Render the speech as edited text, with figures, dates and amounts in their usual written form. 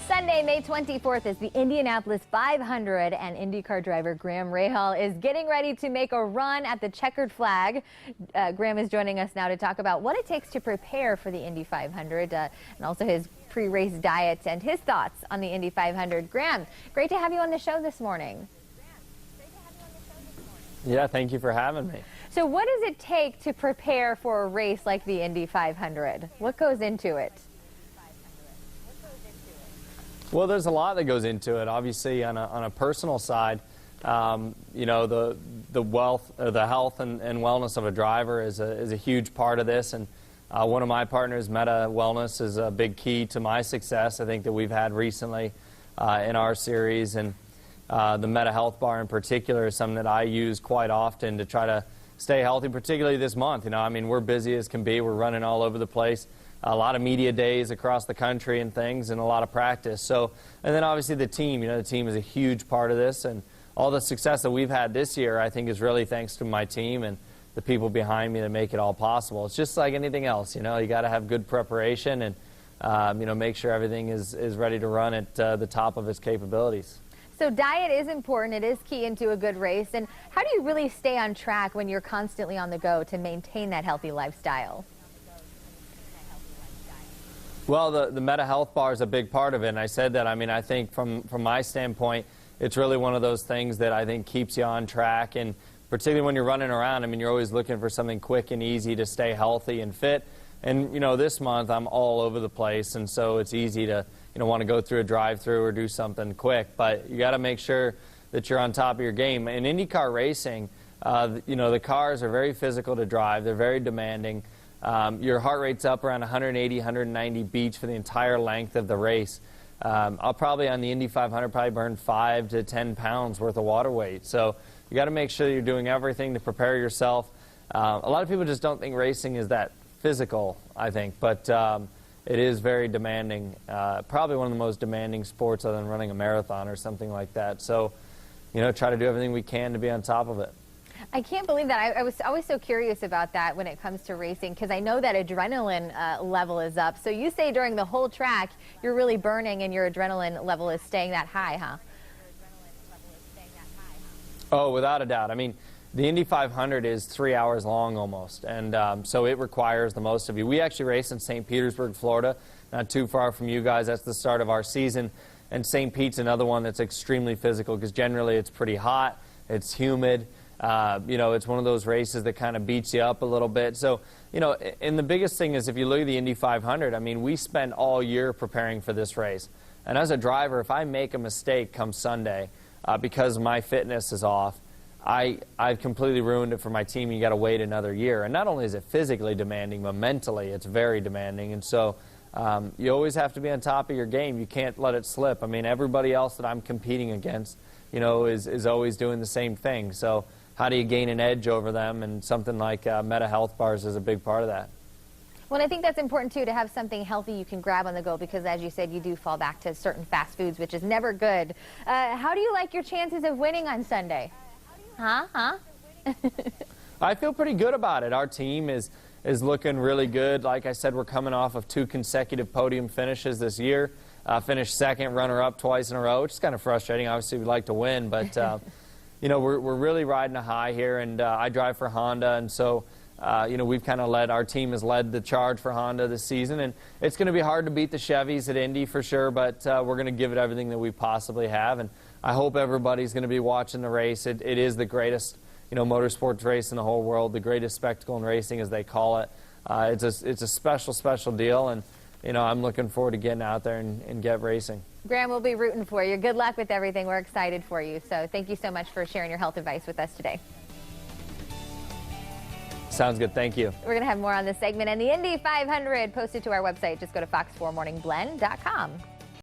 Sunday, May 24th is the Indianapolis 500, and IndyCar driver Graham Rahal is getting ready to make a run at the checkered flag. Graham is joining us now to talk about what it takes to prepare for the Indy 500 and also his pre-race diet and his thoughts on the Indy 500. Graham, great to have you on the show this morning. Yeah, thank you for having me. So what does it take to prepare for a race like the Indy 500? What goes into it? Well, there's a lot that goes into it. Obviously, on a personal side, you know, the health and wellness of a driver is a huge part of this. And one of my partners, Meta Wellness, is a big key to my success. I think that we've had recently in our series, and the Meta Health Bar in particular is something that I use quite often to try to stay healthy, particularly this month. You know, I mean, we're busy as can be. We're running all over the place. A lot of media days across the country and things, and a lot of practice. So, and then obviously the team. You know, the team is a huge part of this, and all the success that we've had this year, I think, is really thanks to my team and the people behind me that make it all possible. It's just like anything else. You know, you got to have good preparation and you know, make sure everything is ready to run at the top of its capabilities. So diet is important. It is key into a good race. And how do you really stay on track when you're constantly on the go to maintain that healthy lifestyle? Well, the Meta Health Bar is a big part of it, and I said that. I mean, I think from my standpoint, it's really one of those things that I think keeps you on track, and particularly when you're running around, I mean, you're always looking for something quick and easy to stay healthy and fit. And, you know, this month I'm all over the place, and so it's easy to, you know, want to go through a drive-through or do something quick, but you got to make sure that you're on top of your game. In IndyCar racing, you know, the cars are very physical to drive. They're very demanding. Your heart rate's up around 180, 190 beats for the entire length of the race. I'll probably, on the Indy 500, probably burn 5 to 10 pounds worth of water weight. So you got to make sure you're doing everything to prepare yourself. A lot of people just don't think racing is that physical, I think, but it is very demanding. Probably one of the most demanding sports other than running a marathon or something like that. So, you know, try to do everything we can to be on top of it. I can't believe that. I was always so curious about that when it comes to racing, because I know that adrenaline level is up. So you say during the whole track you're really burning and your adrenaline level is staying that high, huh? Oh, without a doubt. I mean, the Indy 500 is 3 hours long almost, and so it requires the most of you. We actually race in St. Petersburg, Florida, not too far from you guys. That's the start of our season, and St. Pete's another one that's extremely physical because generally it's pretty hot, it's humid. You know, it's one of those races that kind of beats you up a little bit. So, you know, and the biggest thing is if you look at the Indy 500, I mean, we spend all year preparing for this race. And as a driver, if I make a mistake come Sunday because my fitness is off, I've completely ruined it for my team. You got to wait another year. And not only is it physically demanding, but mentally it's very demanding. And so you always have to be on top of your game. You can't let it slip. I mean, everybody else that I'm competing against, you know, is always doing the same thing. So how do you gain an edge over them? And something like Meta Health Bars is a big part of that. Well, I think that's important, too, to have something healthy you can grab on the go because, as you said, you do fall back to certain fast foods, which is never good. How do you like your chances of winning on Sunday? Huh? I feel pretty good about it. Our team is looking really good. Like I said, we're coming off of 2 consecutive podium finishes this year. Finished second, runner-up twice in a row, which is kind of frustrating. Obviously, we'd like to win, but you know, we're really riding a high here, and I drive for Honda, and so, you know, we've kind of our team has led the charge for Honda this season, and it's going to be hard to beat the Chevys at Indy for sure, but we're going to give it everything that we possibly have, and I hope everybody's going to be watching the race. It is the greatest, you know, motorsports race in the whole world, the greatest spectacle in racing, as they call it. It's a special deal, and, you know, I'm looking forward to getting out there and get racing. Graham, we'll be rooting for you. Good luck with everything. We're excited for you. So thank you so much for sharing your health advice with us today. Sounds good. Thank you. We're going to have more on this segment and the Indy 500 posted to our website. Just go to fox4morningblend.com.